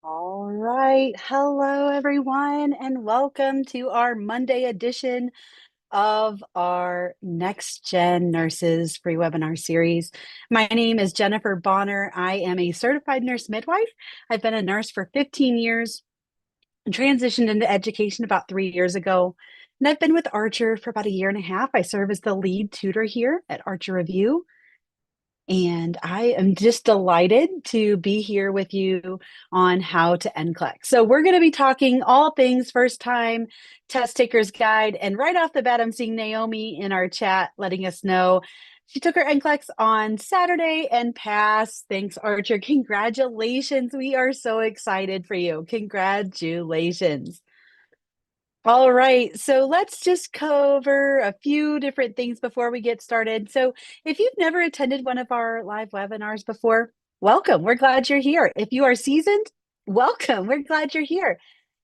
All right. Hello, everyone, and welcome to our Monday edition of our Next Gen Nurses free webinar series. My name is Jennifer Bonner. I am a certified nurse midwife. I've been a nurse for 15 years and transitioned into education about 3 years ago. And I've been with Archer for about a year and a half. I serve as the lead tutor here at Archer Review. And I am just delighted to be here with you on how to NCLEX. So we're going to be talking all things first time test takers guide. And right off the bat, I'm seeing Naomi in our chat letting us know she took her NCLEX on Saturday and passed. Thanks, Archer. Congratulations. We are so excited for you. Congratulations. All right, so let's just cover a few different things before we get started. So, if you've never attended one of our live webinars before, welcome. We're glad you're here. If you are seasoned, welcome. We're glad you're here.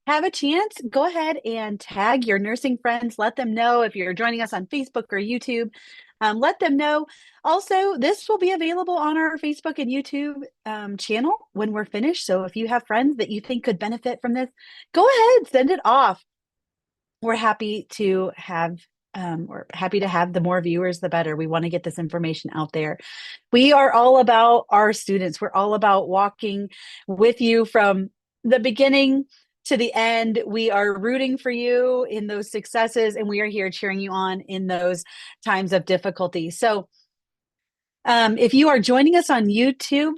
Have a chance, go ahead and tag your nursing friends. Let them know if you're joining us on Facebook or YouTube. Let them know. Also, this will be available on our Facebook and YouTube channel when we're finished. So, if you have friends that you think could benefit from this, go ahead, send it off. We're happy to have the more viewers, the better. We want to get this information out there. We are all about our students. We're all about walking with you from the beginning to the end. We are rooting for you in those successes, and we are here cheering you on in those times of difficulty. So, if you are joining us on YouTube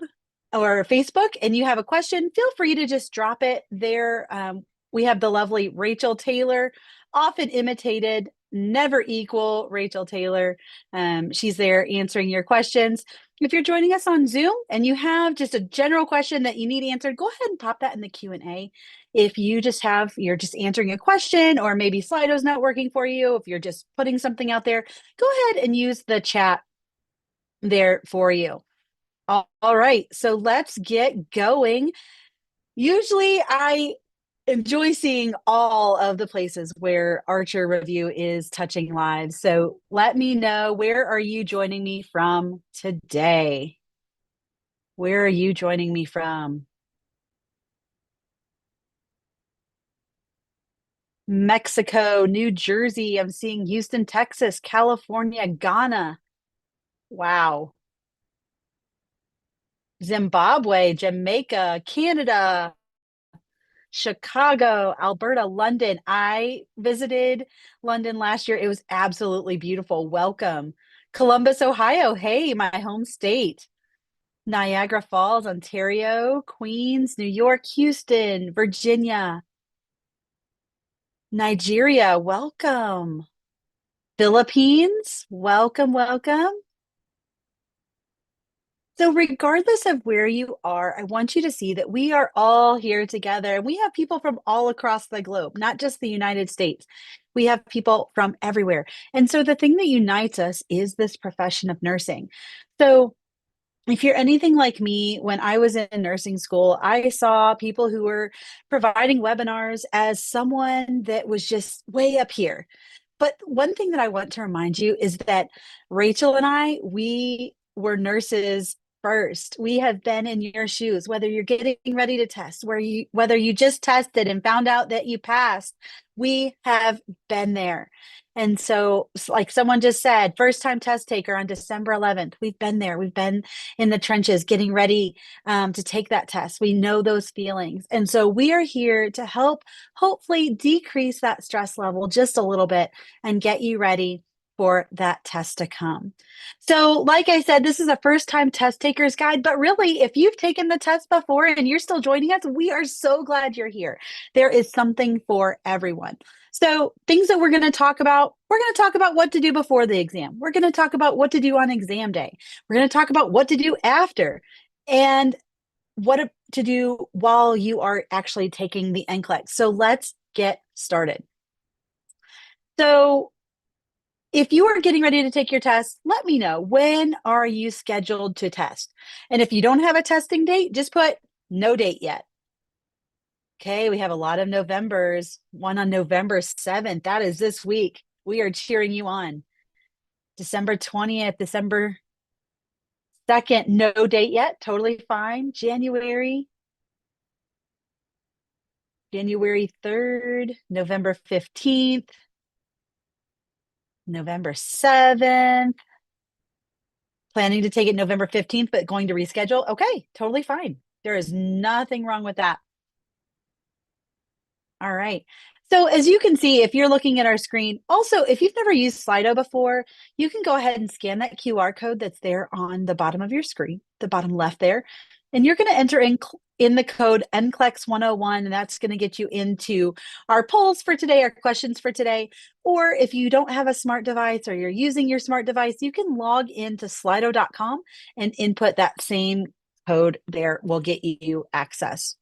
or Facebook and you have a question, feel free to just drop it there. We have the lovely Rachel Taylor, often imitated, never equal Rachel Taylor. She's there answering your questions. If you're joining us on Zoom and you have just a general question that you need answered, go ahead and pop that in the Q&A. If you're just answering a question, or maybe Slido's not working for you, if you're just putting something out there, go ahead and use the chat there for you. All right, so let's get going. Usually I enjoy seeing all of the places where Archer Review is touching lives. So let me know, where are you joining me from today? Where are you joining me from? Mexico, New Jersey. I'm seeing Houston, Texas, California, Ghana. Wow. Zimbabwe, Jamaica, Canada, Chicago, Alberta, London. I visited London last year. It was absolutely beautiful. Welcome. Columbus, Ohio. Hey, my home state. Niagara Falls, Ontario, Queens, New York, Houston, Virginia, Nigeria. Welcome. Philippines. Welcome, welcome. So, regardless of where you are, I want you to see that we are all here together. We have people from all across the globe, not just the United States. We have people from everywhere. And so, the thing that unites us is this profession of nursing. So, if you're anything like me, when I was in nursing school, I saw people who were providing webinars as someone that was just way up here. But one thing that I want to remind you is that Rachel and I, we were nurses first. We have been in your shoes, whether you're getting ready to test, whether you just tested and found out that you passed, we have been there. And so, like someone just said, first time test taker on December 11th, we've been there. We've been in the trenches getting ready to take that test. We know those feelings. And so we are here to help hopefully decrease that stress level just a little bit and get you ready for that test to come. So, like I said, this is a first time test taker's guide, but really, if you've taken the test before and you're still joining us, we are so glad you're here. There is something for everyone. So, things that we're going to talk about what to do before the exam. We're going to talk about what to do on exam day. We're going to talk about what to do after and what to do while you are actually taking the NCLEX. So, let's get started. So, if you are getting ready to take your test, let me know. When are you scheduled to test? And if you don't have a testing date, just put no date yet. Okay, we have a lot of Novembers, one on November 7th. That is this week. We are cheering you on. December 20th, December 2nd, no date yet. Totally fine. January. January 3rd, November 15th, November 7th. Planning to take it November 15th, but going to reschedule. Okay, totally fine. There is nothing wrong with that. All right. So as you can see, if you're looking at our screen, also, if you've never used Slido before, you can go ahead and scan that QR code that's there on the bottom of your screen, the bottom left there. And you're going to enter in the code NCLEX 101, and that's going to get you into our polls for today, our questions for today. Or if you don't have a smart device or you're using your smart device, you can log into slido.com and input that same code there will get you access.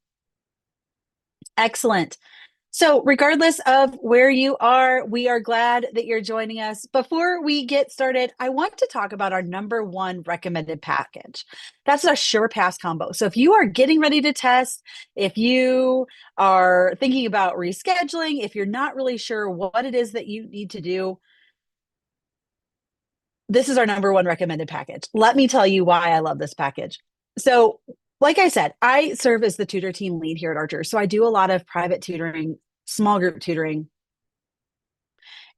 Excellent. So, regardless of where you are, we are glad that you're joining us. Before we get started, I want to talk about our number one recommended package. That's a Sure Pass combo. So, if you are getting ready to test, if you are thinking about rescheduling, if you're not really sure what it is that you need to do, this is our number one recommended package. Let me tell you why I love this package. So, like I said, I serve as the tutor team lead here at Archer. So, I do a lot of private tutoring, small group tutoring.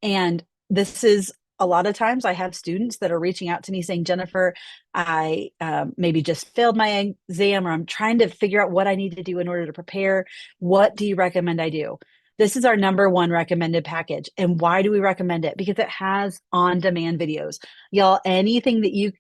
And this is a lot of times I have students that are reaching out to me saying, Jennifer, I maybe just failed my exam, or I'm trying to figure out what I need to do in order to prepare. What do you recommend I do? This is our number one recommended package. And why do we recommend it? Because it has on-demand videos. Y'all,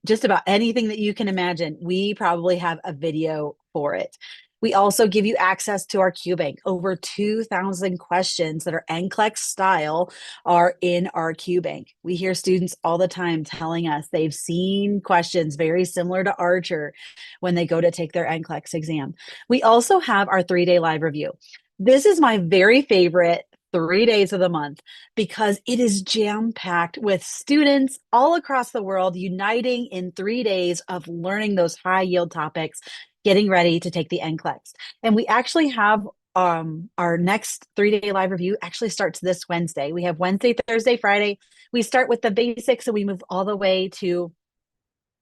just about anything that you can imagine, we probably have a video for it. We also give you access to our QBank. Over 2,000 questions that are NCLEX style are in our QBank. We hear students all the time telling us they've seen questions very similar to Archer when they go to take their NCLEX exam. We also have our 3-day live review. This is my very favorite 3 days of the month because it is jam-packed with students all across the world uniting in 3 days of learning those high-yield topics, getting ready to take the NCLEX. And we actually have our next 3-day live review actually starts this Wednesday. We have Wednesday, Thursday, Friday. We start with the basics and we move all the way to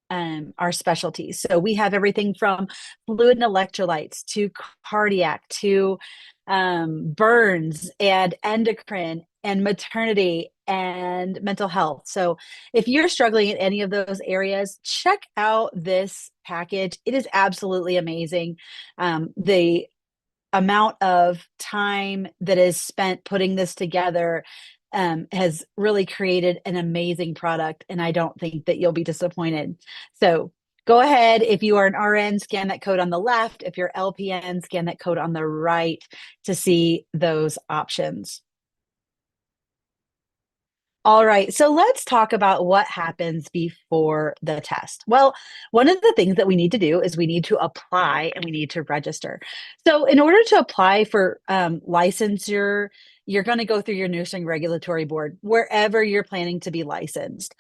our specialties. So we have everything from fluid and electrolytes to cardiac to burns and endocrine and maternity and mental health. So if you're struggling in any of those areas, check out this package. It is absolutely amazing. The amount of time that is spent putting this together has really created an amazing product, and I don't think that you'll be disappointed. So go ahead. If you are an RN, scan that code on the left. If you're LPN, scan that code on the right to see those options. All right, so let's talk about what happens before the test. Well, one of the things that we need to do is we need to apply and we need to register. So, in order to apply for licensure, you're going to go through your nursing regulatory board wherever you're planning to be licensed.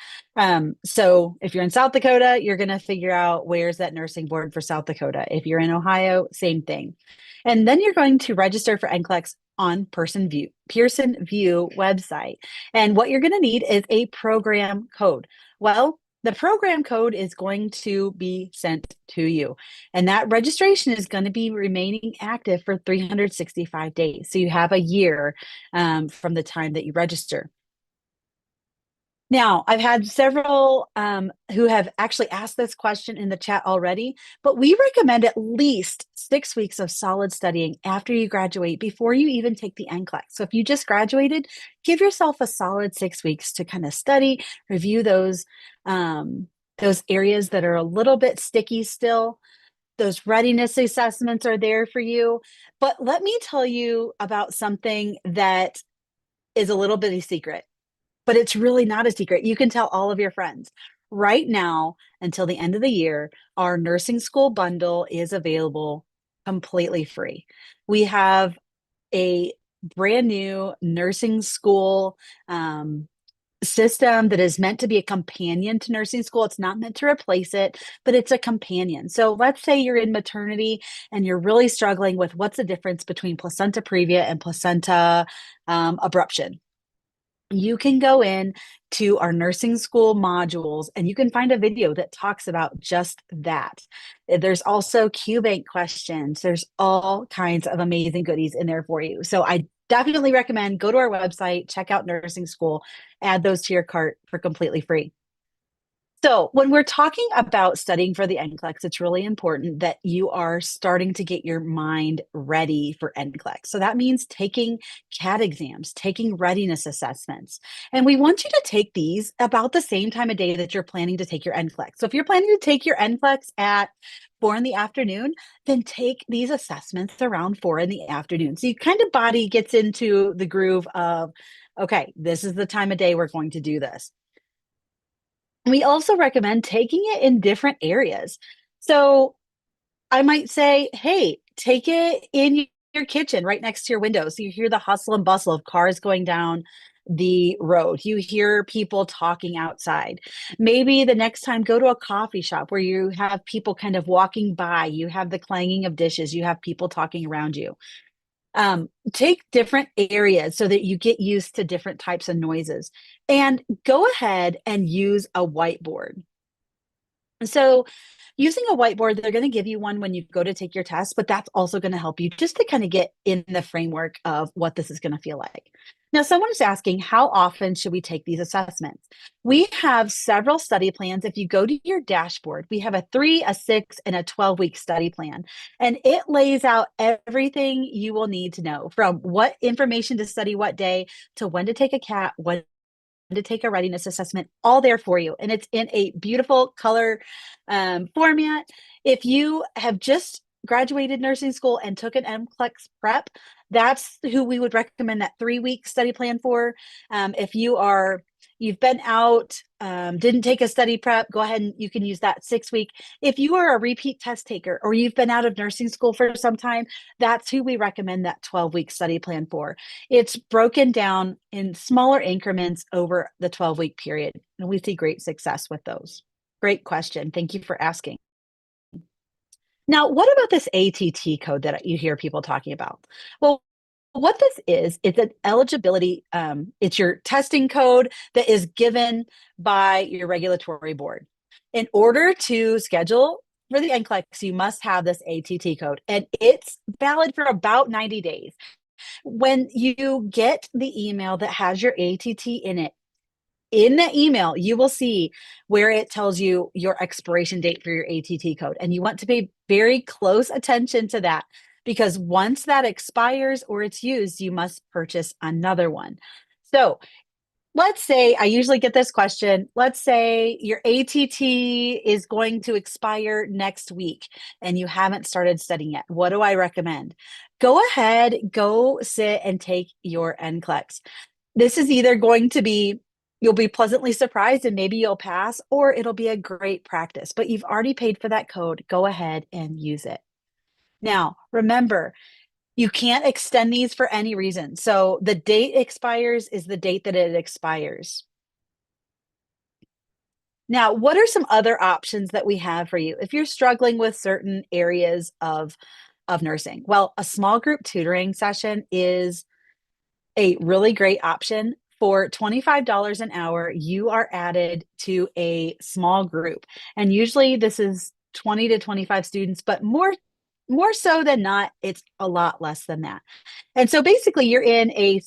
So, if you're in South Dakota, you're going to figure out where's that nursing board for South Dakota. If you're in Ohio, same thing. And then you're going to register for NCLEX on Pearson View website. And what you're going to need is a program code. Well, the program code is going to be sent to you. And that registration is going to be remaining active for 365 days. So you have a year from the time that you register. Now, I've had several who have actually asked this question in the chat already, but we recommend at least 6 weeks of solid studying after you graduate before you even take the NCLEX. So if you just graduated, give yourself a solid 6 weeks to kind of study, review those areas that are a little bit sticky still. Those readiness assessments are there for you. But let me tell you about something that is a little bit of a secret, but it's really not a secret. You can tell all of your friends. Right now, until the end of the year, our nursing school bundle is available completely free. We have a brand new nursing school system that is meant to be a companion to nursing school. It's not meant to replace it, but it's a companion. So let's say you're in maternity and you're really struggling with what's the difference between placenta previa and placenta abruption. you can go in to our nursing school modules and you can find a video that talks about just that. There's also Q bank questions. There's all kinds of amazing goodies in there for you. So I definitely recommend go to our website, check out nursing school, add those to your cart for completely free. So, when we're talking about studying for the NCLEX, it's really important that you are starting to get your mind ready for NCLEX. So, that means taking CAT exams, taking readiness assessments. And we want you to take these about the same time of day that you're planning to take your NCLEX. So, if you're planning to take your NCLEX at 4 in the afternoon, then take these assessments around 4 in the afternoon. So, you kind of body gets into the groove of, okay, this is the time of day we're going to do this. We also recommend taking it in different areas. So I might say, hey, take it in your kitchen right next to your window. So you hear the hustle and bustle of cars going down the road. You hear people talking outside. Maybe the next time go to a coffee shop where you have people kind of walking by. You have the clanging of dishes. You have people talking around you. Take different areas so that you get used to different types of noises and go ahead and use a whiteboard. So, using a whiteboard, they're going to give you one when you go to take your test, but that's also going to help you just to kind of get in the framework of what this is going to feel like. Now, someone is asking, how often should we take these assessments? We have several study plans. If you go to your dashboard, we have a 3, a 6, and a 12-week study plan. And it lays out everything you will need to know from what information to study what day to when to take a CAT, when to take a readiness assessment, all there for you. And it's in a beautiful color format. If you have just graduated nursing school and took an NCLEX prep, that's who we would recommend that 3-week study plan for. If you've been out, didn't take a study prep, go ahead and you can use that 6-week. If you are a repeat test taker or you've been out of nursing school for some time, that's who we recommend that 12-week study plan for. It's broken down in smaller increments over the 12-week period, and we see great success with those. Great question. Thank you for asking. Now, what about this ATT code that you hear people talking about? Well, what this is, it's an eligibility, it's your testing code that is given by your regulatory board. In order to schedule for the NCLEX, you must have this ATT code, and it's valid for about 90 days. When you get the email that has your ATT in it, in the email, you will see where it tells you your expiration date for your ATT code. And you want to pay very close attention to that because once that expires or it's used, you must purchase another one. So let's say I usually get this question. Let's say your ATT is going to expire next week and you haven't started studying yet. What do I recommend? Go ahead, go sit and take your NCLEX. This is either going to be you'll be pleasantly surprised and maybe you'll pass, or it'll be a great practice. But you've already paid for that code. Go ahead and use it. Now, remember, you can't extend these for any reason. So the date expires is the date that it expires. Now, what are some other options that we have for you if you're struggling with certain areas of nursing? Well, a small group tutoring session is a really great option. For $25 an hour, you are added to a small group. And usually this is 20 to 25 students, but more so than not, it's a lot less than that. And so basically you're in a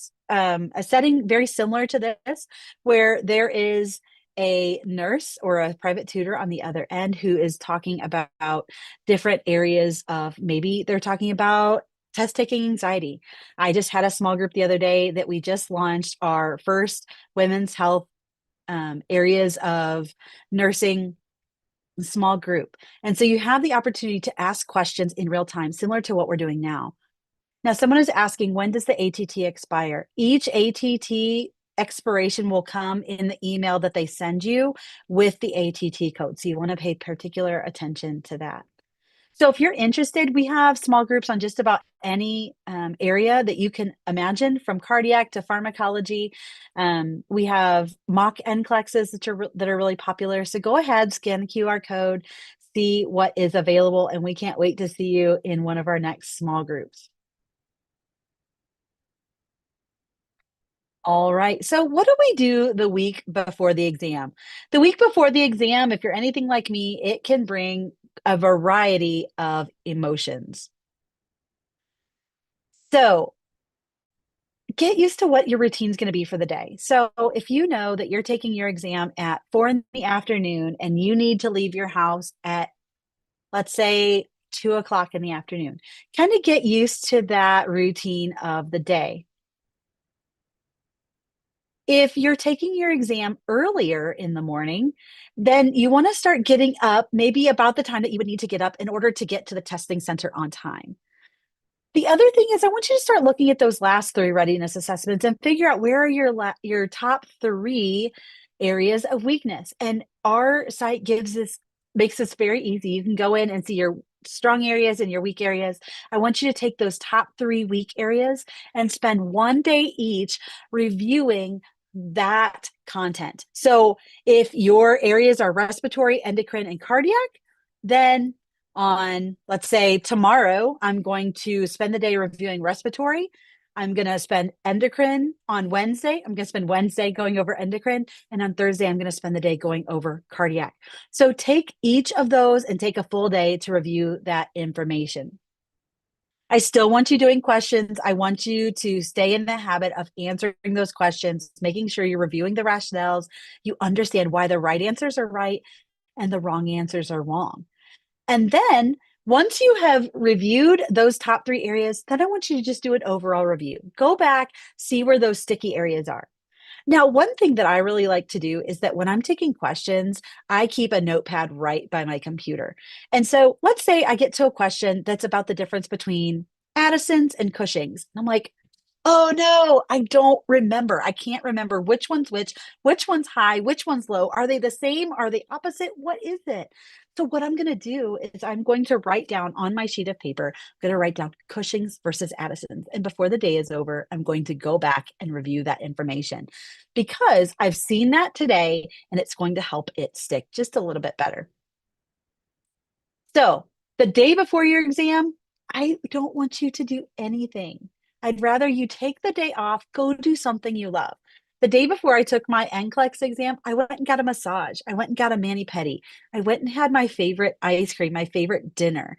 setting very similar to this, where there is a nurse or a private tutor on the other end who is talking about different areas of maybe they're talking about test taking anxiety. I just had a small group the other day that we just launched our first women's health areas of nursing small group. And so you have the opportunity to ask questions in real time, similar to what we're doing now. Now, someone is asking, when does the ATT expire? Each ATT expiration will come in the email that they send you with the ATT code. So you want to pay particular attention to that. So if you're interested, we have small groups on just about any area that you can imagine, from cardiac to pharmacology. We have mock NCLEXs that are really popular. So go ahead, scan the QR code, see what is available, and we can't wait to see you in one of our next small groups. All right. So, what do we do the week before the exam? The week before the exam, if you're anything like me, it can bring a variety of emotions. So, get used to what your routine's going to be for the day. So, if you know that you're taking your exam at 4 in the afternoon and you need to leave your house at, let's say, 2 o'clock in the afternoon, kind of get used to that routine of the day. If you're taking your exam earlier in the morning, then you want to start getting up maybe about the time that you would need to get up in order to get to the testing center on time. The other thing is I want you to start looking at those last 3 readiness assessments and figure out where are your top 3 areas of weakness. And our site gives this makes this very easy. You can go in and see your strong areas and your weak areas. I want you to take those top 3 weak areas and spend 1 day each reviewing that content. So, if your areas are respiratory, endocrine, and cardiac, then on, let's say, tomorrow, I'm going to spend the day reviewing respiratory. I'm going to spend endocrine on Wednesday. I'm going to spend Wednesday going over endocrine. And on Thursday, I'm going to spend the day going over cardiac. So take each of those and take a full day to review that information. I still want you doing questions. I want you to stay in the habit of answering those questions, making sure you're reviewing the rationales. You understand why the right answers are right and the wrong answers are wrong. And then once you have reviewed those top 3 areas, then I want you to just do an overall review. Go back, see where those sticky areas are. Now, one thing that I really like to do is that when I'm taking questions, I keep a notepad right by my computer. And so let's say I get to a question that's about the difference between Addison's and Cushing's. And I'm like, oh no, I don't remember. I can't remember which one's high, which one's low. Are they the same? Are they opposite? What is it? So, what I'm going to do is I'm going to write down on my sheet of paper, I'm going to write down Cushing's versus Addison's. And before the day is over, I'm going to go back and review that information because I've seen that today and it's going to help it stick just a little bit better. So, the day before your exam, I don't want you to do anything. I'd rather you take the day off, go do something you love. The day before I took my NCLEX exam, I went and got a massage. I went and got a mani pedi. I went and had my favorite ice cream, my favorite dinner,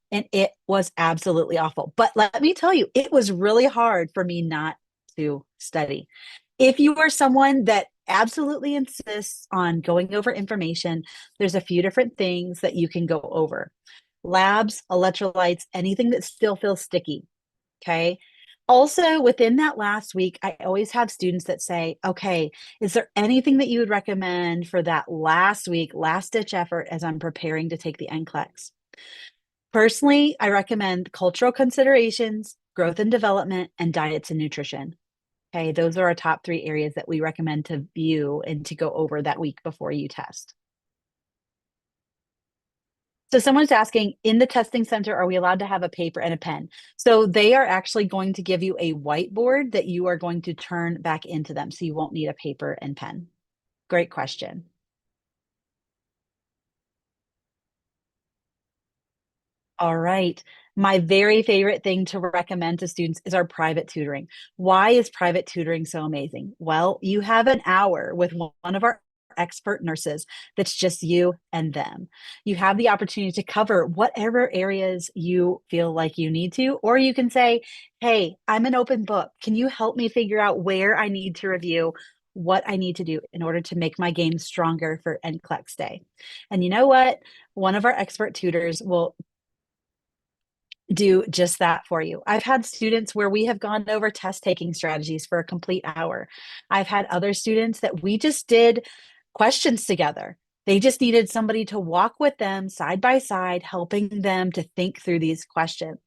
and it was absolutely awful. But let me tell you, it was really hard for me not to study. If you are someone that absolutely insists on going over information, there's a few different things that you can go over. Labs, electrolytes, anything that still feels sticky. Okay. Also, within that last week, I always have students that say, okay, is there anything that you would recommend for that last week, last ditch effort as I'm preparing to take the NCLEX? Personally, I recommend cultural considerations, growth and development, and diets and nutrition. Okay, those are our top 3 areas that we recommend to view and to go over that week before you test. So someone's asking, in the testing center, are we allowed to have a paper and a pen? So they are actually going to give you a whiteboard that you are going to turn back into them. So you won't need a paper and pen. Great question. All right. My very favorite thing to recommend to students is our private tutoring. Why is private tutoring so amazing? Well, you have an hour with one of our expert nurses that's just you and them. You have the opportunity to cover whatever areas you feel like you need to, or you can say, hey, I'm an open book. Can you help me figure out where I need to review? What I need to do in order to make my game stronger for NCLEX day. And you know what? One of our expert tutors will do just that for you. I've had students where we have gone over test taking strategies for a complete hour. I've had other students that we just did questions together. They just needed somebody to walk with them side by side, helping them to think through these questions.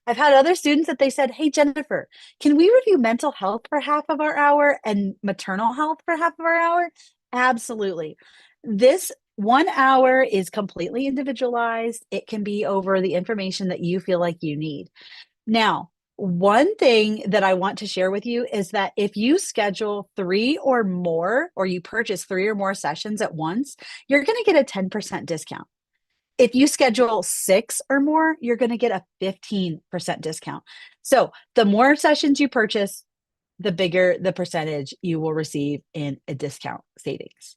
I've had other students that they said, hey, Jennifer, can we review mental health for half of our hour and maternal health for half of our hour? Absolutely. This 1 hour is completely individualized. It can be over the information that you feel like you need. Now, one thing that I want to share with you is that if you schedule 3 or more, or you purchase 3 or more sessions at once, you're going to get a 10% discount. If you schedule 6 or more, you're going to get a 15% discount. So the more sessions you purchase, the bigger the percentage you will receive in a discount savings.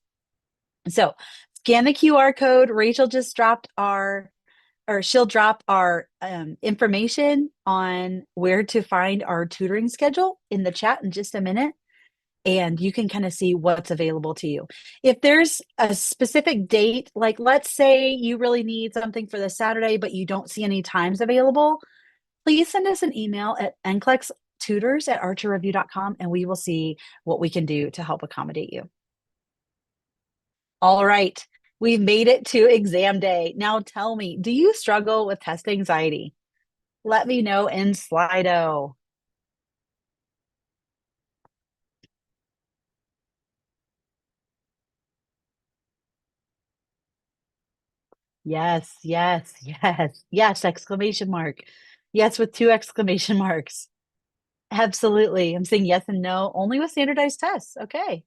So scan the QR code. Rachel just dropped our, or she'll drop our information on where to find our tutoring schedule in the chat in just a minute. And you can kind of see what's available to you. If there's a specific date, like let's say you really need something for the Saturday, but you don't see any times available, please send us an email at nclextutors@archerreview.com and we will see what we can do to help accommodate you. All right, we've made it to exam day. Now tell me, do you struggle with test anxiety? Let me know in Slido. Yes, yes, yes, yes, exclamation mark. Yes, with two exclamation marks. Absolutely. I'm saying yes and no only with standardized tests. Okay.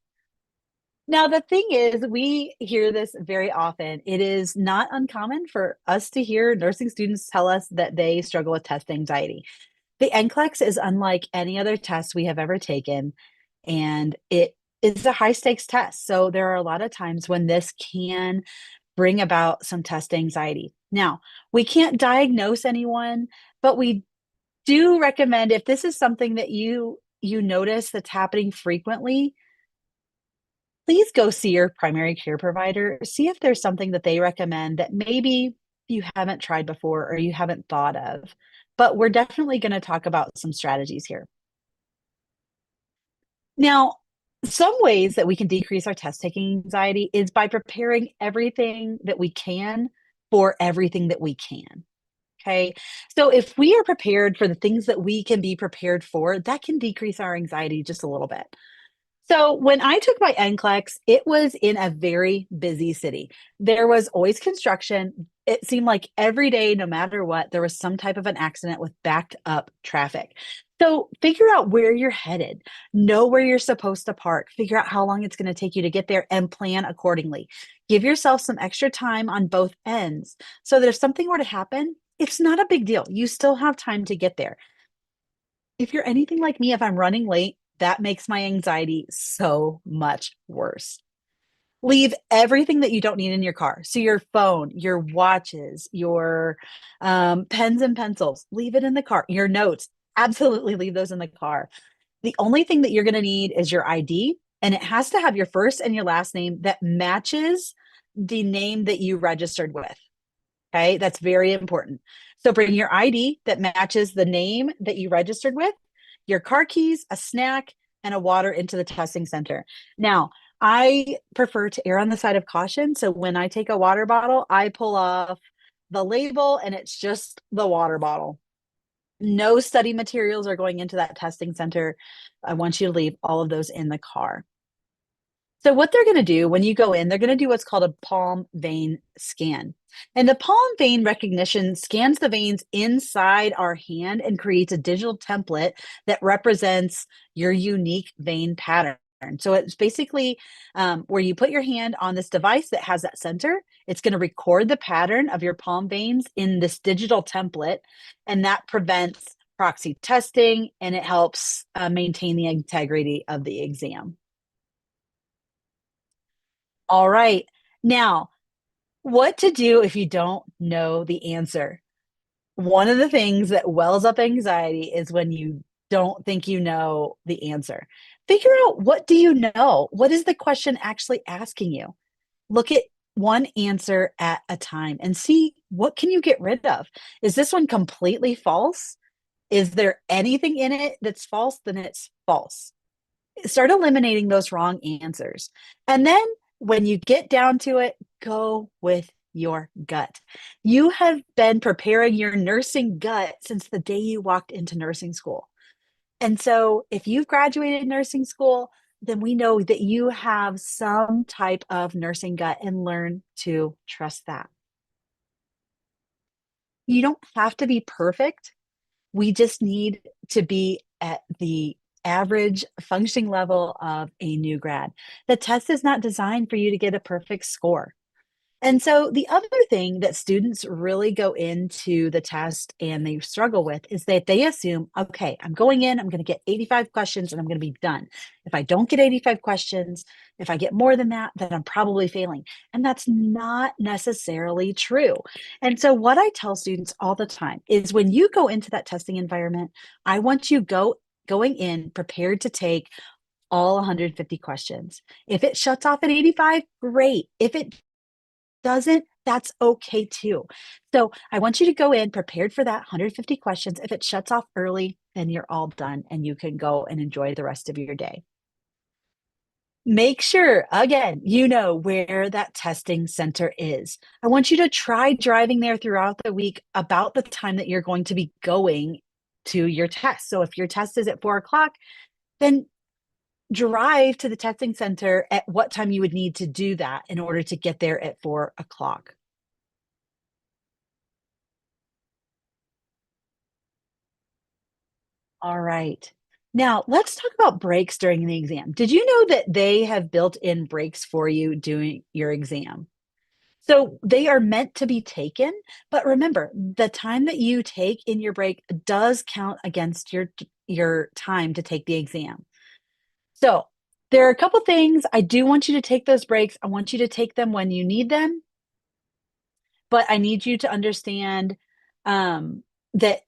Now, the thing is, we hear this very often. It is not uncommon for us to hear nursing students tell us that they struggle with test anxiety. The NCLEX is unlike any other test we have ever taken, and it is a high stakes test. So there are a lot of times when this can bring about some test anxiety. Now, we can't diagnose anyone, but we do recommend if this is something that you notice that's happening frequently, please go see your primary care provider. See if there's something that they recommend that maybe you haven't tried before or you haven't thought of. But we're definitely going to talk about some strategies here. Now, some ways that we can decrease our test taking anxiety is by preparing everything that we can for everything that we can. Okay. So if we are prepared for the things that we can be prepared for, that can decrease our anxiety just a little bit. So when I took my NCLEX, it was in a very busy city. There was always construction. It seemed like every day, no matter what, there was some type of an accident with backed up traffic. So figure out where you're headed, know where you're supposed to park, figure out how long it's going to take you to get there, and plan accordingly. Give yourself some extra time on both ends so that if something were to happen, it's not a big deal. You still have time to get there. If you're anything like me, if I'm running late, that makes my anxiety so much worse. Leave everything that you don't need in your car. So your phone, your watches, your pens and pencils, leave it in the car. Your notes, absolutely leave those in the car. The only thing that you're going to need is your ID, and it has to have your first and your last name that matches the name that you registered with. Okay, that's very important. So bring your ID that matches the name that you registered with, your car keys, a snack, and a water into the testing center. Now, I prefer to err on the side of caution. So when I take a water bottle, I pull off the label and it's just the water bottle. No study materials are going into that testing center. I want you to leave all of those in the car. So what they're going to do when you go in, they're going to do what's called a palm vein scan. And the palm vein recognition scans the veins inside our hand and creates a digital template that represents your unique vein pattern. So it's basically where you put your hand on this device that has that sensor. It's going to record the pattern of your palm veins in this digital template, and that prevents proxy testing and it helps maintain the integrity of the exam. All right. Now, what to do if you don't know the answer? One of the things that wells up anxiety is when you don't think you know the answer. Figure out, what do you know? What is the question actually asking you? Look at one answer at a time and see, what can you get rid of? Is this one completely false? Is there anything in it that's false? Then it's false. Start eliminating those wrong answers. And then when you get down to it, go with your gut. You have been preparing your nursing gut since the day you walked into nursing school. And so if you've graduated nursing school, then we know that you have some type of nursing gut and learn to trust that. You don't have to be perfect. We just need to be at the average functioning level of a new grad. The test is not designed for you to get a perfect score. And so the other thing that students really go into the test and they struggle with is that they assume, okay, I'm going in, I'm going to get 85 questions and I'm going to be done. If I don't get 85 questions, if I get more than that, then I'm probably failing. And that's not necessarily true. And so what I tell students all the time is when you go into that testing environment, I want you going in prepared to take all 150 questions. If it shuts off at 85, great. If it doesn't, that's okay too. So I want you to go in prepared for that 150 questions. If it shuts off early, then you're all done and you can go and enjoy the rest of your day. Make sure, again, you know where that testing center is. I want you to try driving there throughout the week about the time that you're going to be going to your test. So if your test is at 4 o'clock, then drive to the testing center at what time you would need to do that in order to get there at 4 o'clock. All right. Now, let's talk about breaks during the exam. Did you know that they have built in breaks for you doing your exam? So they are meant to be taken, but remember, the time that you take in your break does count against your time to take the exam. So there are a couple things I do want you to take those breaks. I want you to take them when you need them, but I need you to understand that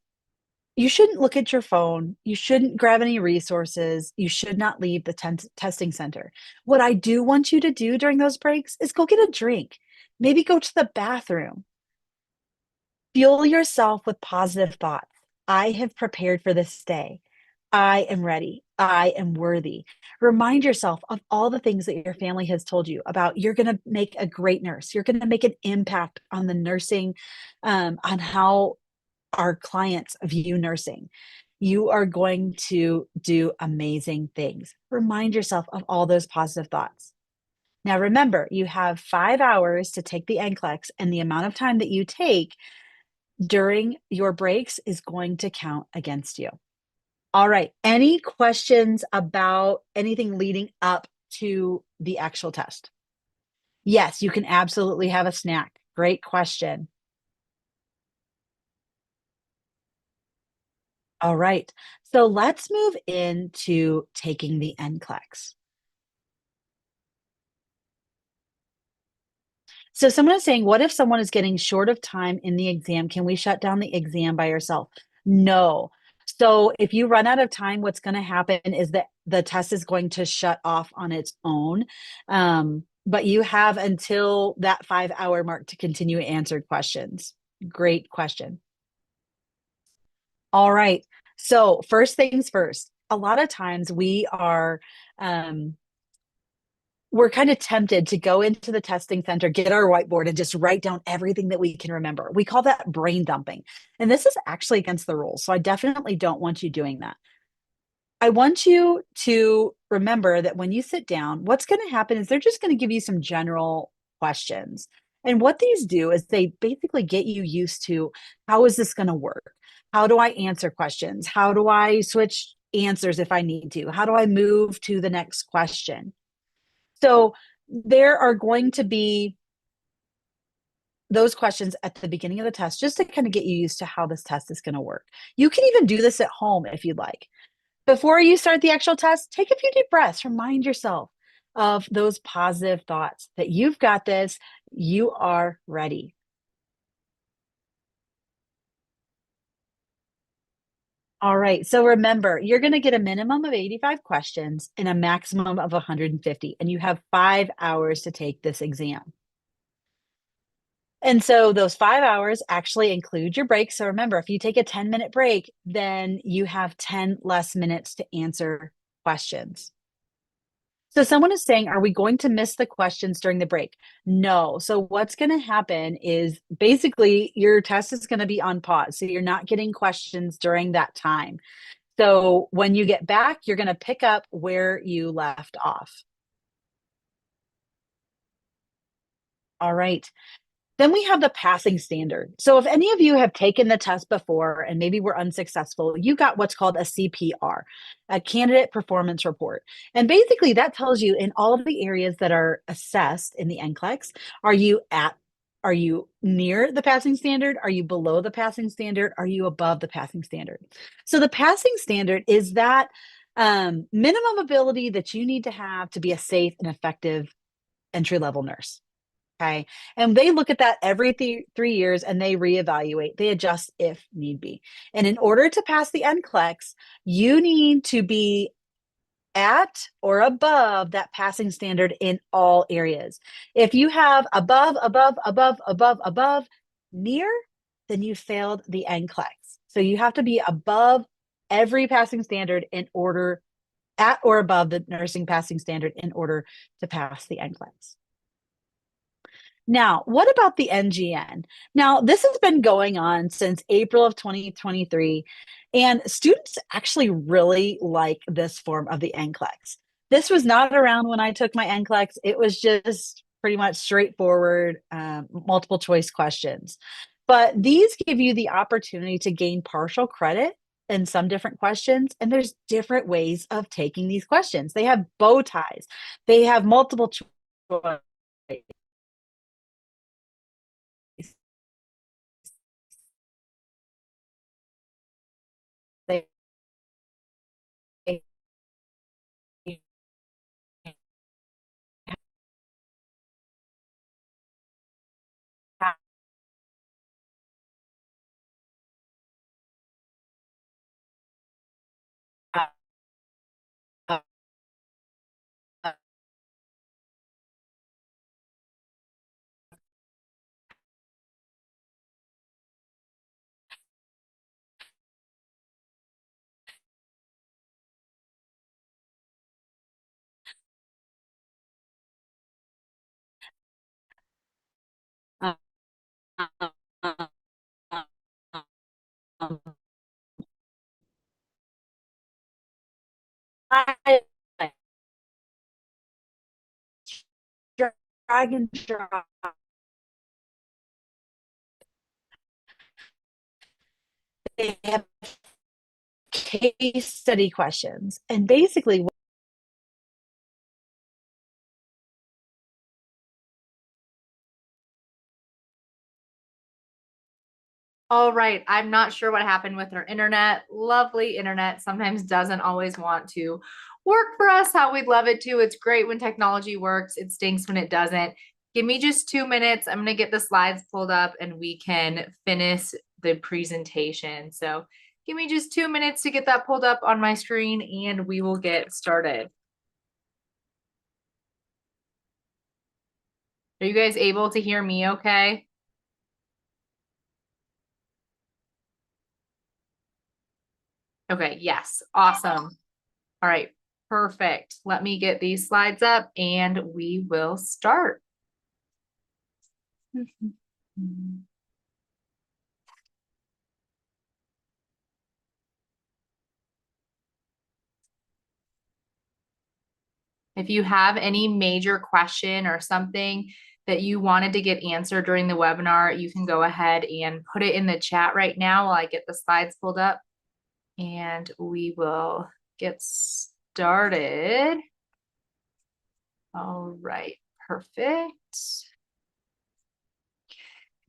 you shouldn't look at your phone. You shouldn't grab any resources. You should not leave the testing center. What I do want you to do during those breaks is go get a drink. Maybe go to the bathroom. Fuel yourself with positive thoughts. I have prepared for this day. I am ready. I am worthy. Remind yourself of all the things that your family has told you about. You're going to make a great nurse. You're going to make an impact on the nursing, on how our clients view nursing. You are going to do amazing things. Remind yourself of all those positive thoughts. Now, remember, you have 5 hours to take the NCLEX, and the amount of time that you take during your breaks is going to count against you. All right. Any questions about anything leading up to the actual test? Yes, you can absolutely have a snack. Great question. All right. So let's move into taking the NCLEX. So someone is saying, what if someone is getting short of time in the exam? Can we shut down the exam by yourself? No. So if you run out of time, what's going to happen is that the test is going to shut off on its own. But you have until that 5 hour mark to continue answered questions. Great question. All right. So first things first, a lot of times um, we're kind of tempted to go into the testing center, get our whiteboard, and just write down everything that we can remember. We call that brain dumping. And this is actually against the rules. So I definitely don't want you doing that. I want you to remember that when you sit down, what's going to happen is they're just going to give you some general questions. And what these do is they basically get you used to how is this going to work? How do I answer questions? How do I switch answers if I need to? How do I move to the next question? So there are going to be those questions at the beginning of the test just to kind of get you used to how this test is going to work. You can even do this at home if you'd like. Before you start the actual test, take a few deep breaths. Remind yourself of those positive thoughts that you've got this, you are ready. All right. So remember, you're going to get a minimum of 85 questions and a maximum of 150, and you have 5 hours to take this exam. And so those 5 hours actually include your break. So remember, if you take a 10-minute break, then you have 10 less minutes to answer questions. So someone is saying, are we going to miss the questions during the break? No. So what's going to happen is basically your test is going to be on pause. So you're not getting questions during that time. So when you get back, you're going to pick up where you left off. All right. Then we have the passing standard. So if any of you have taken the test before and maybe were unsuccessful, you got what's called a CPR, a candidate performance report. And basically that tells you in all of the areas that are assessed in the NCLEX, are you at Are you near the passing standard? Are you below the passing standard? Are you above the passing standard? So the passing standard is that minimum ability that you need to have to be a safe and effective entry level nurse. Okay. And they look at that every 3 years and they reevaluate, they adjust if need be. And in order to pass the NCLEX, you need to be at or above that passing standard in all areas. If you have above, near, then you failed the NCLEX. So you have to be above every passing standard in order, at or above the nursing passing standard in order to pass the NCLEX. Now, what about the NGN? Now, this has been going on since April of 2023, and students actually really like this form of the NCLEX. This was not around when I took my NCLEX. It was just pretty much straightforward, multiple choice questions. But these give you the opportunity to gain partial credit in some different questions, and there's different ways of taking these questions. They have bow ties, they have multiple choice. They drag and drop. They have case study questions, and basically, All right. I'm not sure what happened with our internet. Lovely internet sometimes doesn't always want to work for us how we'd love it to. It's great when technology works. It stinks when it doesn't. Give me just 2 minutes. I'm going to get the slides pulled up and we can finish the presentation. So give me just 2 minutes to get that pulled up on my screen and we will get started. Are you guys able to hear me okay? Okay, yes, awesome. All right, perfect. Let me get these slides up and we will start. If you have any major question or something that you wanted to get answered during the webinar, you can go ahead and put it in the chat right now while I get the slides pulled up and we will get started. All right, perfect.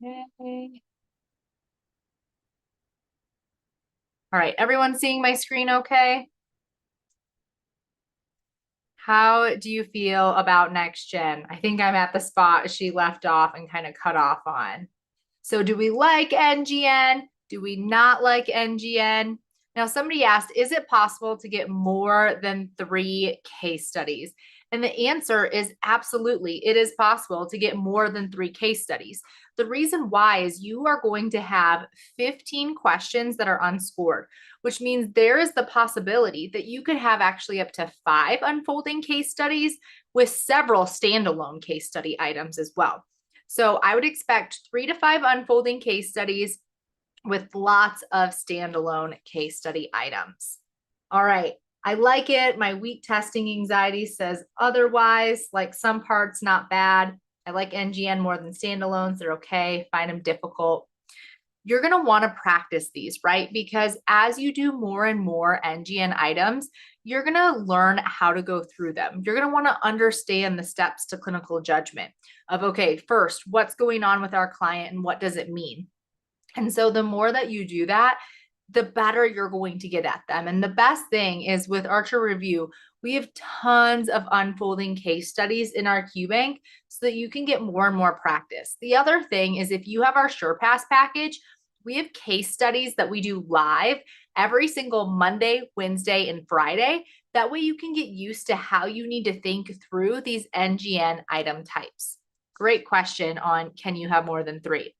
Okay. All right, everyone seeing my screen okay? How do you feel about next gen? I think I'm at the spot she left off and kind of cut off on. So do we like NGN? Do we not like NGN? Now, somebody asked, is it possible to get more than 3 case studies? And the answer is absolutely. It is possible to get more than 3 case studies. The reason why is you are going to have 15 questions that are unscored, which means there is the possibility that you could have actually up to 5 unfolding case studies with several standalone case study items as well. So I would expect 3 to 5 unfolding case studies with lots of standalone case study items. All right, I like it. My weak testing anxiety says otherwise, like some parts not bad. I like NGN more than standalones. They're okay, find them difficult. you're going to want to practice these, right? Because as you do more and more NGN items, you're going to learn how to go through them. You're going to want to understand the steps to clinical judgment of, okay, first, what's going on with our client and what does it mean? And so the more that you do that, the better you're going to get at them. And the best thing is with Archer Review, we have tons of unfolding case studies in our QBank so that you can get more and more practice. The other thing is if you have our SurePass package, we have case studies that we do live every single Monday, Wednesday, and Friday. That way you can get used to how you need to think through these NGN item types. Great question on can you have more than 3?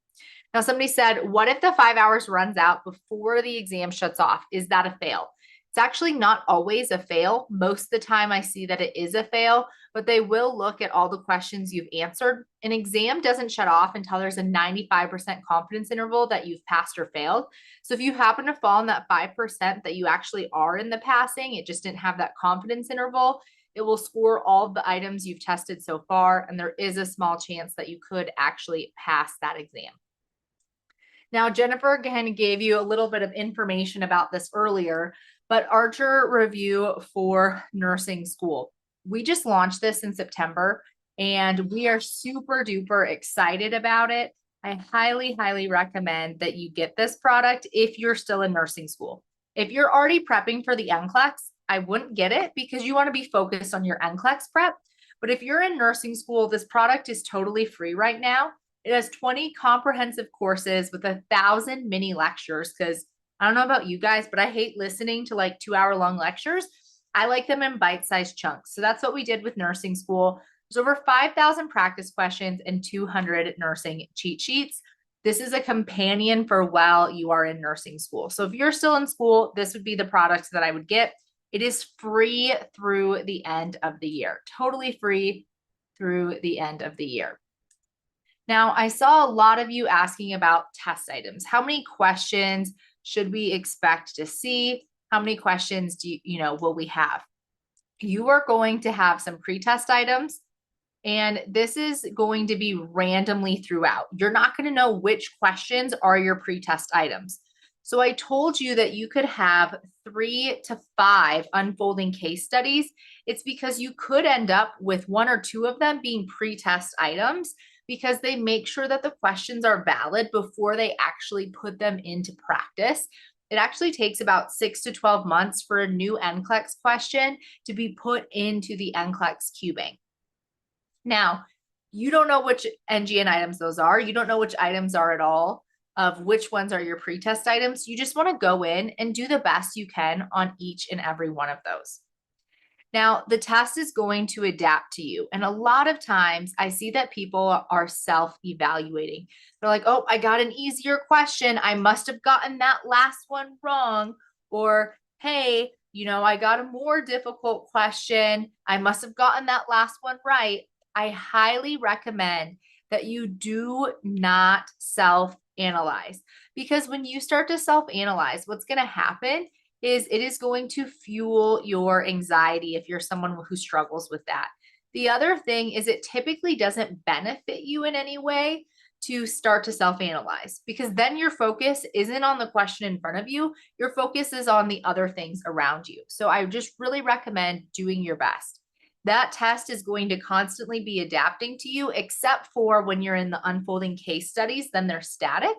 Now, somebody said, what if the 5 hours runs out before the exam shuts off? Is that a fail? It's actually not always a fail. Most of the time I see that it is a fail, but they will look at all the questions you've answered. An exam doesn't shut off until there's a 95% confidence interval that you've passed or failed. So if you happen to fall in that 5% that you actually are in the passing, it just didn't have that confidence interval, it will score all of the items you've tested so far, and there is a small chance that you could actually pass that exam. Now, Jennifer kind of gave you a little bit of information about this earlier, but Archer Review for Nursing School. We just launched this in September, and we are super duper excited about it. I highly, highly recommend that you get this product if you're still in nursing school. If you're already prepping for the NCLEX, I wouldn't get it because you want to be focused on your NCLEX prep. But if you're in nursing school, this product is totally free right now. It has 20 comprehensive courses with 1,000 mini lectures because I don't know about you guys, but I hate listening to like 2-hour long lectures. I like them in bite-sized chunks. So that's what we did with nursing school. There's over 5,000 practice questions and 200 nursing cheat sheets. This is a companion for while you are in nursing school. So if you're still in school, this would be the product that I would get. It is free through the end of the year, totally free through the end of the year. Now, I saw a lot of you asking about test items. How many questions should we expect to see? How many questions will we have? You are going to have some pre-test items, and this is going to be randomly throughout. You're not going to know which questions are your pre-test items. So I told you that you could have 3 to 5 unfolding case studies. It's because you could end up with 1 or 2 of them being pre-test items, because they make sure that the questions are valid before they actually put them into practice. It actually takes about 6 to 12 months for a new NCLEX question to be put into the NCLEX QBank. Now, you don't know which NGN items those are. You don't know which items are at all, of which ones are your pretest items. You just want to go in and do the best you can on each and every one of those. Now, the test is going to adapt to you. And a lot of times I see that people are self-evaluating. They're like, oh, I got an easier question. I must have gotten that last one wrong. Or, hey, I got a more difficult question. I must have gotten that last one right. I highly recommend that you do not self-analyze, because when you start to self-analyze, what's going to happen is it is going to fuel your anxiety if you're someone who struggles with that. The other thing is it typically doesn't benefit you in any way to start to self-analyze, because then your focus isn't on the question in front of you. Your focus is on the other things around you. So I just really recommend doing your best. That test is going to constantly be adapting to you, except for when you're in the unfolding case studies, then they're static.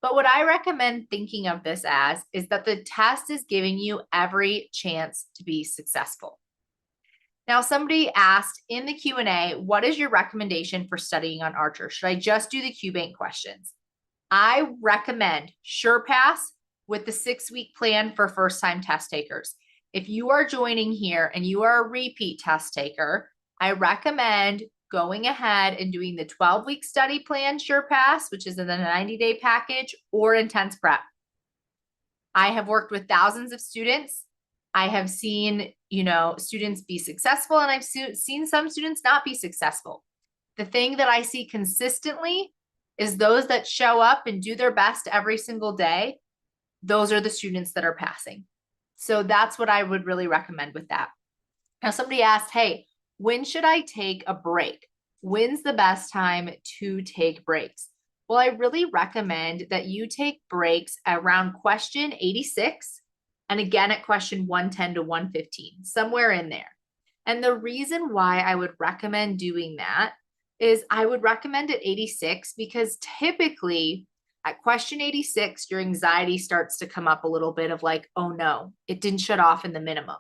But what I recommend thinking of this as is that the test is giving you every chance to be successful. Now, somebody asked in the Q&A, what is your recommendation for studying on Archer? Should I just do the QBank questions? I recommend SurePass with the 6-week plan for first-time test takers. If you are joining here and you are a repeat test taker, I recommend going ahead and doing the 12-week study plan SurePass, which is in the 90-day package, or Intense Prep. I have worked with thousands of students. I have seen, students be successful, and I've seen some students not be successful. The thing that I see consistently is those that show up and do their best every single day. Those are the students that are passing. So that's what I would really recommend with that. Now, somebody asked, hey, when should I take a break? When's the best time to take breaks? Well, I really recommend that you take breaks around question 86 and again at question 110 to 115, somewhere in there. And the reason why I would recommend doing that is I would recommend at 86 because typically at question 86, your anxiety starts to come up a little bit of like, oh no, it didn't shut off in the minimum.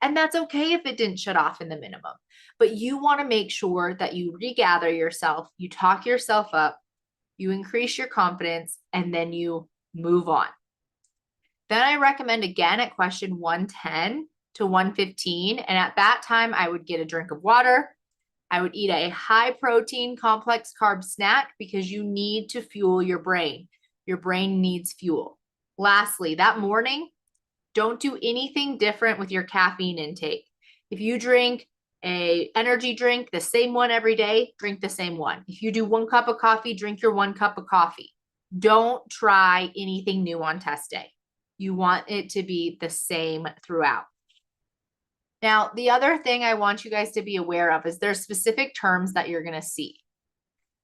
And that's okay if it didn't shut off in the minimum, but you want to make sure that you regather yourself, you talk yourself up, you increase your confidence, and then you move on. Then I recommend again at question 110 to 115. And at that time, I would get a drink of water. I would eat a high protein, complex carb snack because you need to fuel your brain. Your brain needs fuel. Lastly, that morning, don't do anything different with your caffeine intake. If you drink a energy drink, the same one every day, drink the same one. If you do 1 cup of coffee, drink your 1 cup of coffee. Don't try anything new on test day. You want it to be the same throughout. Now, the other thing I want you guys to be aware of is there's specific terms that you're going to see.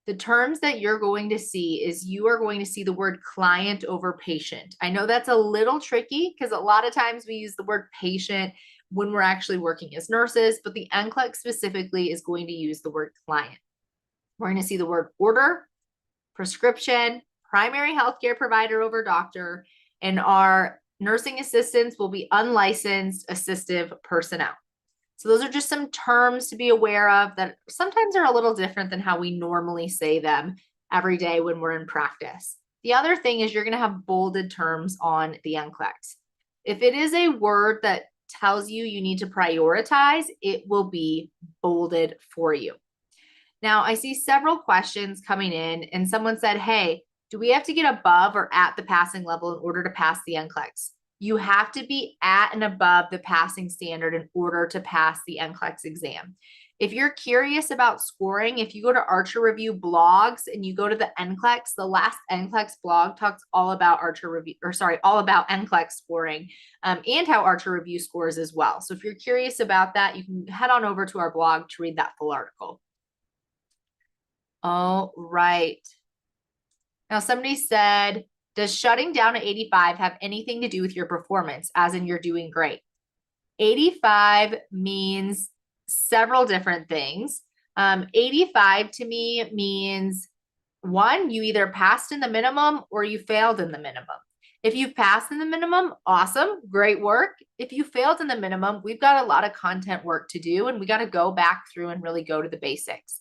The terms that you're going to see is you are going to see the word client over patient. I know that's a little tricky because a lot of times we use the word patient when we're actually working as nurses, but the NCLEX specifically is going to use the word client. We're going to see the word order, prescription, primary healthcare provider over doctor, and our nursing assistants will be unlicensed assistive personnel. So those are just some terms to be aware of that sometimes are a little different than how we normally say them every day when we're in practice. The other thing is you're going to have bolded terms on the NCLEX. If it is a word that tells you you need to prioritize, it will be bolded for you. Now, I see several questions coming in, and someone said, hey, do we have to get above or at the passing level in order to pass the NCLEX? You have to be at and above the passing standard in order to pass the NCLEX exam. If you're curious about scoring, if you go to Archer Review blogs and you go to the NCLEX, the last NCLEX blog talks all about all about NCLEX scoring and how Archer Review scores as well. So if you're curious about that, you can head on over to our blog to read that full article. All right. Now, somebody said, does shutting down at 85 have anything to do with your performance, as in you're doing great? 85 means several different things. 85 to me means, one, you either passed in the minimum or you failed in the minimum. If you've passed in the minimum, awesome, great work. If you failed in the minimum, we've got a lot of content work to do, and we got to go back through and really go to the basics.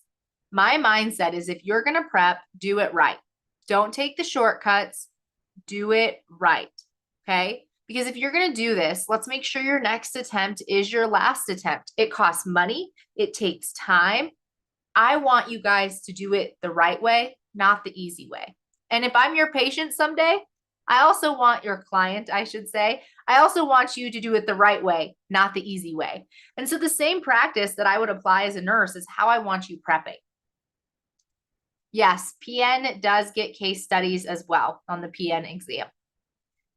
My mindset is if you're going to prep, do it right. Don't take the shortcuts. Do it right. Okay? Because if you're going to do this, let's make sure your next attempt is your last attempt. It costs money. It takes time. I want you guys to do it the right way, not the easy way. And if I'm your patient someday, I also want your client, I should say, I also want you to do it the right way, not the easy way. And so the same practice that I would apply as a nurse is how I want you prepping. Yes, PN does get case studies as well on the PN exam.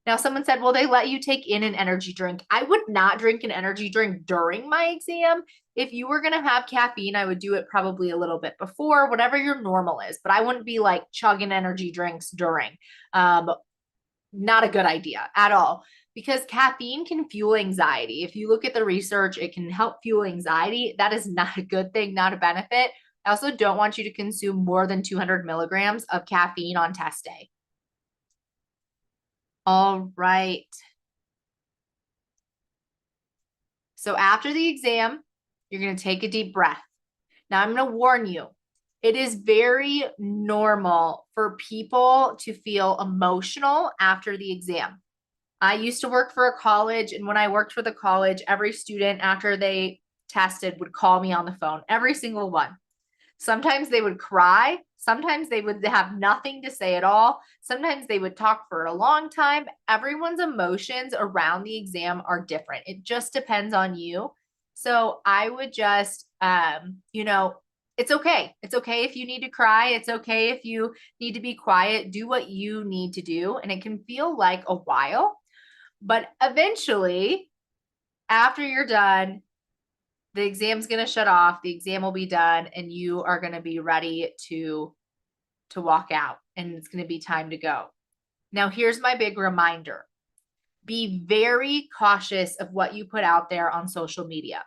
Now, someone said, will they let you take in an energy drink? I would not drink an energy drink during my exam. If you were going to have caffeine, I would do it probably a little bit before, whatever your normal is, but I wouldn't be like chugging energy drinks during. Not a good idea at all, because caffeine can fuel anxiety. If you look at the research, it can help fuel anxiety. That is not a good thing, not a benefit. I also don't want you to consume more than 200 milligrams of caffeine on test day. All right. So after the exam, you're going to take a deep breath. Now I'm going to warn you, it is very normal for people to feel emotional after the exam. I used to work for a college, and when I worked for the college, every student after they tested would call me on the phone, every single one. Sometimes they would cry. Sometimes they would have nothing to say at all. Sometimes they would talk for a long time. Everyone's emotions around the exam are different. It just depends on you. So I would just, it's okay. It's okay if you need to cry. It's okay if you need to be quiet. Do what you need to do. And it can feel like a while, but eventually, after you're done, the exam's going to shut off, the exam will be done, and you are going to be ready to walk out. and it's going to be time to go. Now, here's my big reminder. Be very cautious of what you put out there on social media.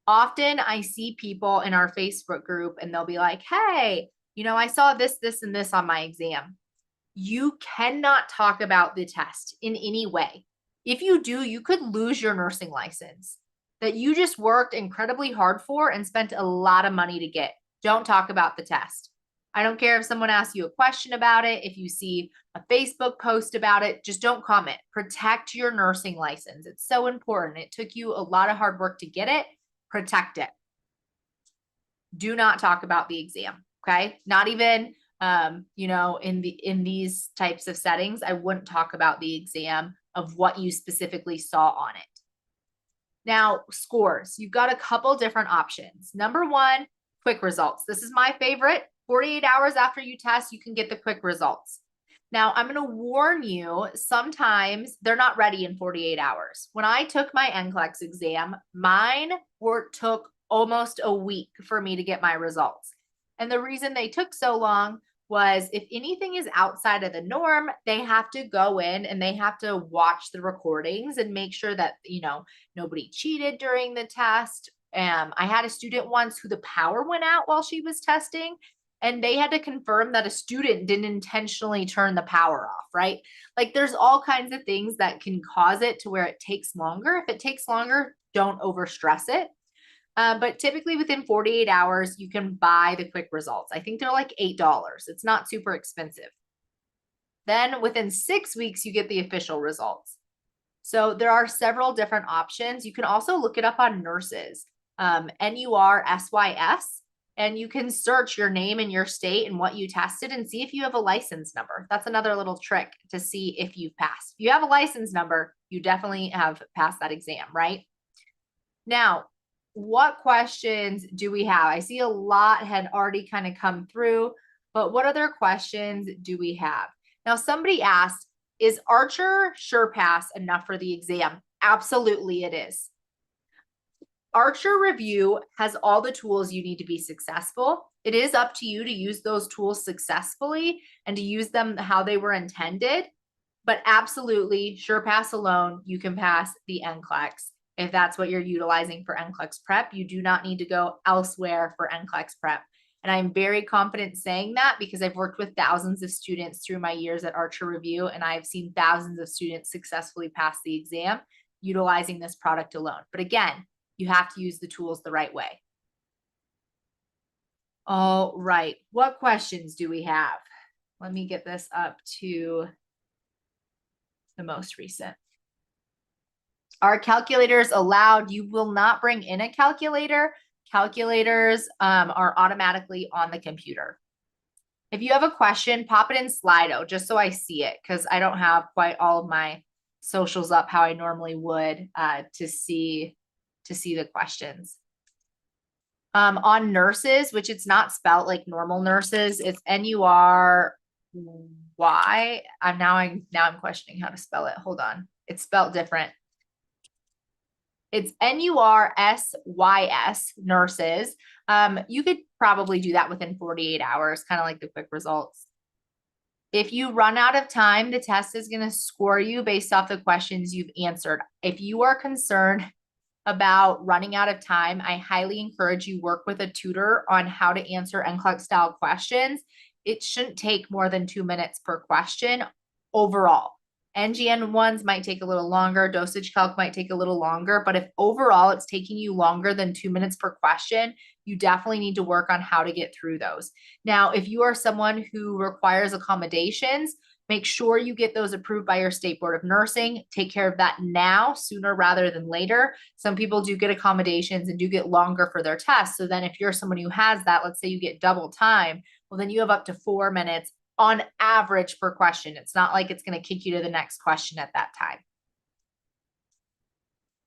Often I see people in our Facebook group and they'll be like, hey, I saw this, this, and this on my exam. You cannot talk about the test in any way. If you do, you could lose your nursing license that you just worked incredibly hard for and spent a lot of money to get. Don't talk about the test. I don't care if someone asks you a question about it, if you see a Facebook post about it, just don't comment. Protect your nursing license. It's so important. It took you a lot of hard work to get it. Protect it. Do not talk about the exam, okay? Not even in these types of settings, I wouldn't talk about the exam of what you specifically saw on it. Now, scores. You've got a couple different options. Number one, quick results. This is my favorite. 48 hours after you test, you can get the quick results. Now, I'm going to warn you, sometimes they're not ready in 48 hours. When I took my NCLEX exam, mine took almost a week for me to get my results. And the reason they took so long was if anything is outside of the norm, they have to go in and they have to watch the recordings and make sure that, nobody cheated during the test. I had a student once who the power went out while she was testing, and they had to confirm that a student didn't intentionally turn the power off, right? Like there's all kinds of things that can cause it to where it takes longer. If it takes longer, don't overstress it. But typically within 48 hours, you can buy the quick results. I think they're like $8. It's not super expensive. Then within 6 weeks, you get the official results. So there are several different options. You can also look it up on nurses, NURSYS, and you can search your name and your state and what you tested and see if you have a license number. That's another little trick to see if you've passed. If you have a license number, you definitely have passed that exam, right? Now, what questions do we have? I see a lot had already kind of come through, but what other questions do we have? Now, somebody asked, is Archer SurePass enough for the exam? Absolutely, it is. Archer Review has all the tools you need to be successful. It is up to you to use those tools successfully and to use them how they were intended. But absolutely, SurePass alone, you can pass the NCLEX. If that's what you're utilizing for NCLEX prep, you do not need to go elsewhere for NCLEX prep. And I'm very confident saying that because I've worked with thousands of students through my years at Archer Review, and I've seen thousands of students successfully pass the exam utilizing this product alone. But again, you have to use the tools the right way. All right, what questions do we have? Let me get this up to the most recent. Are calculators allowed? You will not bring in a calculator. Calculators are automatically on the computer. If you have a question, pop it in Slido just so I see it, because I don't have quite all of my socials up how I normally would to see the questions. On nurses, which it's not spelled like normal nurses, it's NURY. I'm questioning how to spell it. Hold on. It's spelled different. It's NURSYS, nurses. You could probably do that within 48 hours, kind of like the quick results. If you run out of time, the test is going to score you based off the questions you've answered. If you are concerned about running out of time, I highly encourage you work with a tutor on how to answer NCLEX style questions. It shouldn't take more than 2 minutes per question overall. NGN ones might take a little longer, dosage calc might take a little longer, but if overall it's taking you longer than 2 minutes per question, you definitely need to work on how to get through those. Now, if you are someone who requires accommodations, make sure you get those approved by your state board of nursing. Take care of that now, sooner rather than later. Some people do get accommodations and do get longer for their tests. So then if you're someone who has that, let's say you get double time, well, then you have up to 4 minutes on average per question. It's not like it's going to kick you to the next question at that time.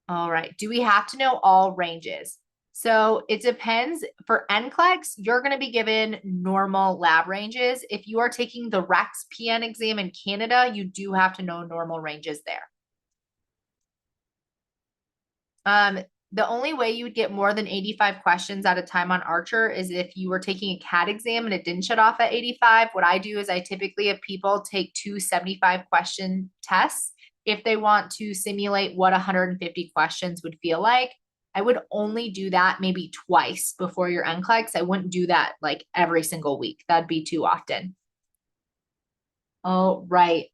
All right. Do we have to know all ranges? So it depends. For NCLEX, you're going to be given normal lab ranges. If you are taking the REX PN exam in Canada, you do have to know normal ranges there. The only way you would get more than 85 questions at a time on Archer is if you were taking a CAT exam and it didn't shut off at 85. What I do is I typically have people take 2 75 question tests if they want to simulate what 150 questions would feel like. I would only do that maybe twice before your NCLEX. I wouldn't do that like every single week. That'd be too often. Oh, right.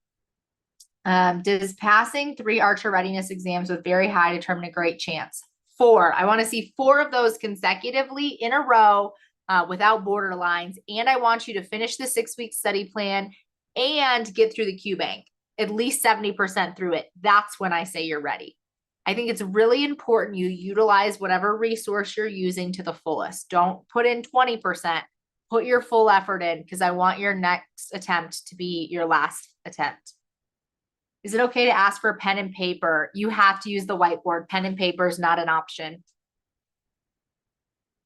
Does passing 3 Archer readiness exams with very high determine a great chance? 4. I want to see 4 of those consecutively in a row without borderlines. And I want you to finish the 6-week study plan and get through the Q bank, at least 70% through it. That's when I say you're ready. I think it's really important you utilize whatever resource you're using to the fullest. Don't put in 20%. Put your full effort in because I want your next attempt to be your last attempt. Is it okay to ask for pen and paper? You have to use the whiteboard. Pen and paper is not an option.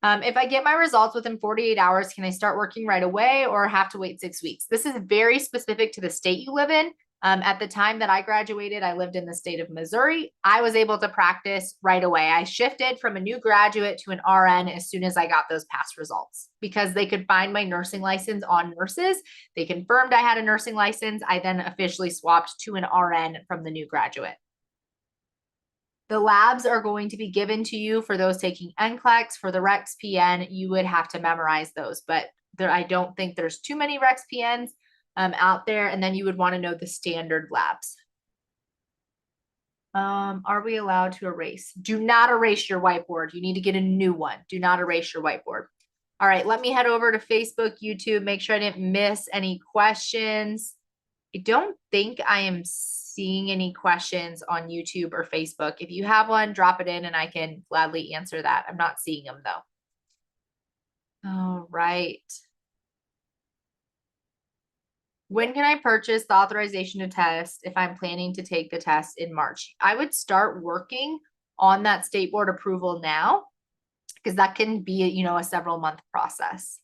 If I get my results within 48 hours, can I start working right away or have to wait 6 weeks? This is very specific to the state you live in. At the time that I graduated, I lived in the state of Missouri. I was able to practice right away. I shifted from a new graduate to an RN as soon as I got those past results because they could find my nursing license on nurses. They confirmed I had a nursing license. I then officially swapped to an RN from the new graduate. The labs are going to be given to you for those taking NCLEX. For the Rex PN, you would have to memorize those, but I don't think there's too many Rex PNs out there. And then you would want to know the standard labs. Are we allowed to erase? Do not erase your whiteboard. You need to get a new one. Do not erase your whiteboard. All right, let me head over to Facebook, YouTube, make sure I didn't miss any questions. I don't think I am seeing any questions on YouTube or Facebook. If you have one, drop it in and I can gladly answer that. I'm not seeing them though. All right. When can I purchase the authorization to test if I'm planning to take the test in March? I would start working on that state board approval now because that can be, a several month process.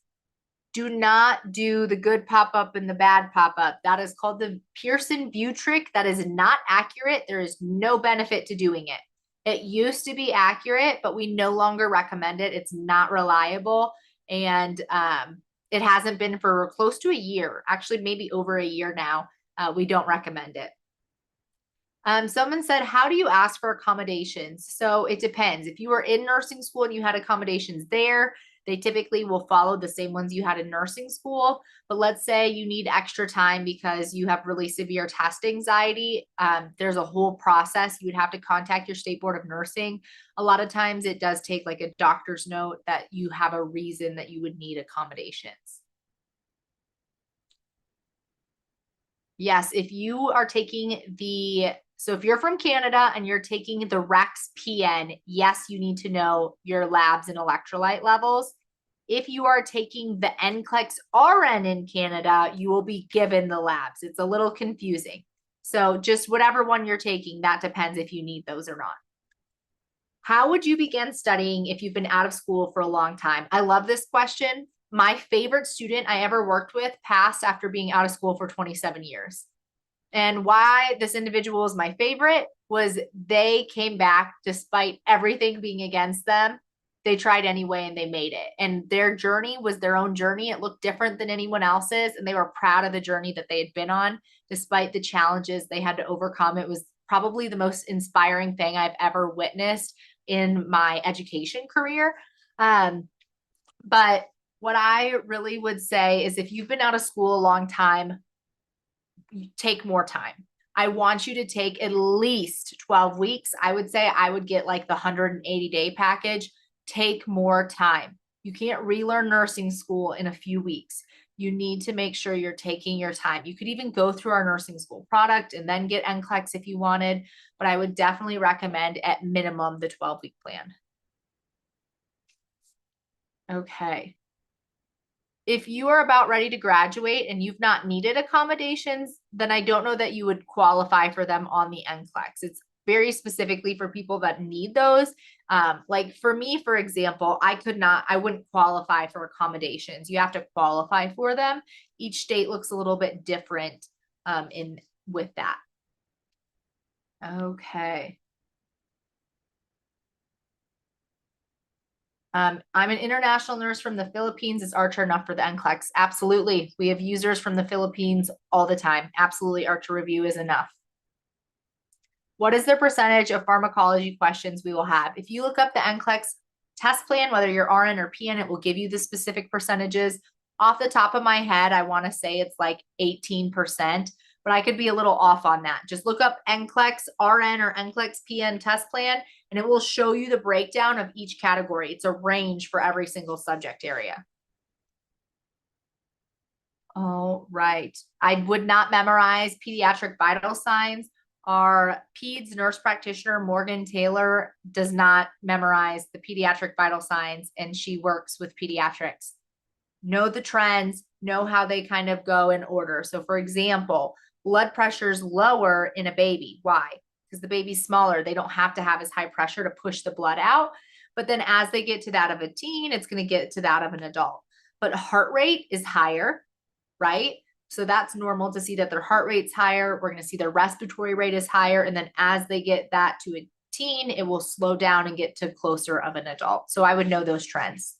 Do not do the good pop-up and the bad pop-up. That is called the Pearson view trick. That is not accurate. There is no benefit to doing it. It used to be accurate, but we no longer recommend it. It's not reliable. And it hasn't been for close to a year, actually maybe over a year now. We don't recommend it. Someone said, how do you ask for accommodations? So it depends. If you were in nursing school and you had accommodations there, they typically will follow the same ones you had in nursing school. But let's say you need extra time because you have really severe test anxiety. There's a whole process. You would have to contact your state board of nursing. A lot of times it does take like a doctor's note that you have a reason that you would need accommodations. Yes, if you are taking so if you're from Canada and you're taking the Rex PN, yes, you need to know your labs and electrolyte levels. If you are taking the NCLEX RN in Canada, you will be given the labs. It's a little confusing. So just whatever one you're taking, that depends if you need those or not. How would you begin studying if you've been out of school for a long time? I love this question. My favorite student I ever worked with passed after being out of school for 27 years. And why this individual is my favorite was they came back despite everything being against them. They tried anyway and they made it. And their journey was their own journey. It looked different than anyone else's. And they were proud of the journey that they had been on, despite the challenges they had to overcome. It was probably the most inspiring thing I've ever witnessed in my education career. But what I really would say is if you've been out of school a long time, take more time. I want you to take at least 12 weeks. I would say I would get like the 180-day package. Take more time. You can't relearn nursing school in a few weeks. You need to make sure you're taking your time. You could even go through our nursing school product and then get NCLEX if you wanted, but I would definitely recommend at minimum the 12-week plan. Okay. If you are about ready to graduate and you've not needed accommodations, then I don't know that you would qualify for them on the NCLEX. It's very specifically for people that need those. Like for me, for example, I wouldn't qualify for accommodations. You have to qualify for them. Each state looks a little bit different with that. Okay. I'm an international nurse from the Philippines. Is Archer enough for the NCLEX? Absolutely. We have users from the Philippines all the time. Absolutely, Archer Review is enough. What is the percentage of pharmacology questions we will have? If you look up the NCLEX test plan, whether you're RN or PN, it will give you the specific percentages. Off the top of my head, I want to say it's like 18%, but I could be a little off on that. Just look up NCLEX RN or NCLEX PN test plan, and it will show you the breakdown of each category. It's a range for every single subject area. Oh, right. I would not memorize pediatric vital signs. Our peds nurse practitioner, Morgan Taylor, does not memorize the pediatric vital signs, and she works with pediatrics. Know the trends, know how they kind of go in order. So, for example, blood pressure is lower in a baby. Why? Because the baby's smaller. They don't have to have as high pressure to push the blood out. But then as they get to that of a teen, it's going to get to that of an adult. But heart rate is higher, right? So that's normal to see that their heart rate's higher. We're going to see their respiratory rate is higher. And then as they get that to a teen, it will slow down and get to closer of an adult. So I would know those trends.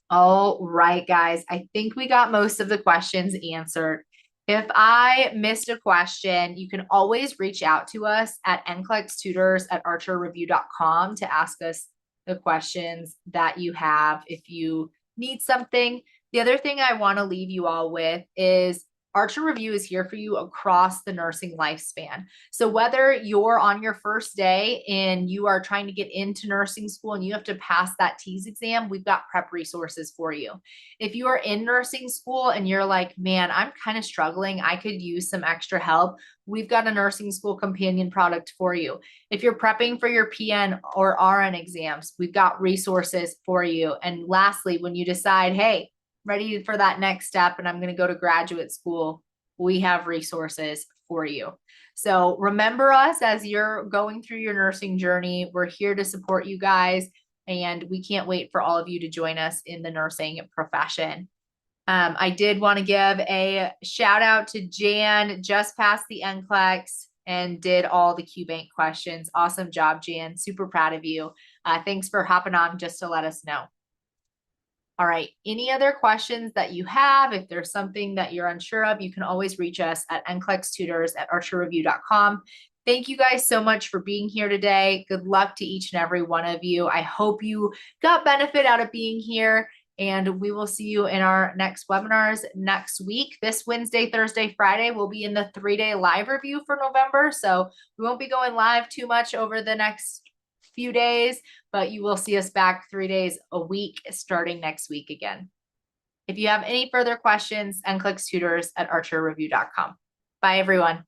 All right, guys. I think we got most of the questions answered. If I missed a question, you can always reach out to us at nclextutors@archerreview.com to ask us the questions that you have if you need something. The other thing I want to leave you all with is Archer Review is here for you across the nursing lifespan. So whether you're on your first day and you are trying to get into nursing school and you have to pass that TEAS exam, we've got prep resources for you. If you are in nursing school and you're like, man, I'm kind of struggling, I could use some extra help, we've got a nursing school companion product for you. If you're prepping for your PN or RN exams, we've got resources for you. And lastly, when you decide, hey, ready for that next step and I'm going to go to graduate school, we have resources for you. So remember us as you're going through your nursing journey. We're here to support you guys, and we can't wait for all of you to join us in the nursing profession. I did want to give a shout out to Jan, just passed the NCLEX and did all the QBank questions. Awesome job, Jan. Super proud of you. Thanks for hopping on just to let us know. All right. Any other questions that you have? If there's something that you're unsure of, you can always reach us at nclextutors@archerreview.com. Thank you guys so much for being here today. Good luck to each and every one of you. I hope you got benefit out of being here, and we will see you in our next webinars next week. This Wednesday, Thursday, Friday, we'll be in the 3-day live review for November. So we won't be going live too much over the next few days, but you will see us back 3 days a week starting next week again. If you have any further questions, nclextutors@archerreview.com. Bye, everyone.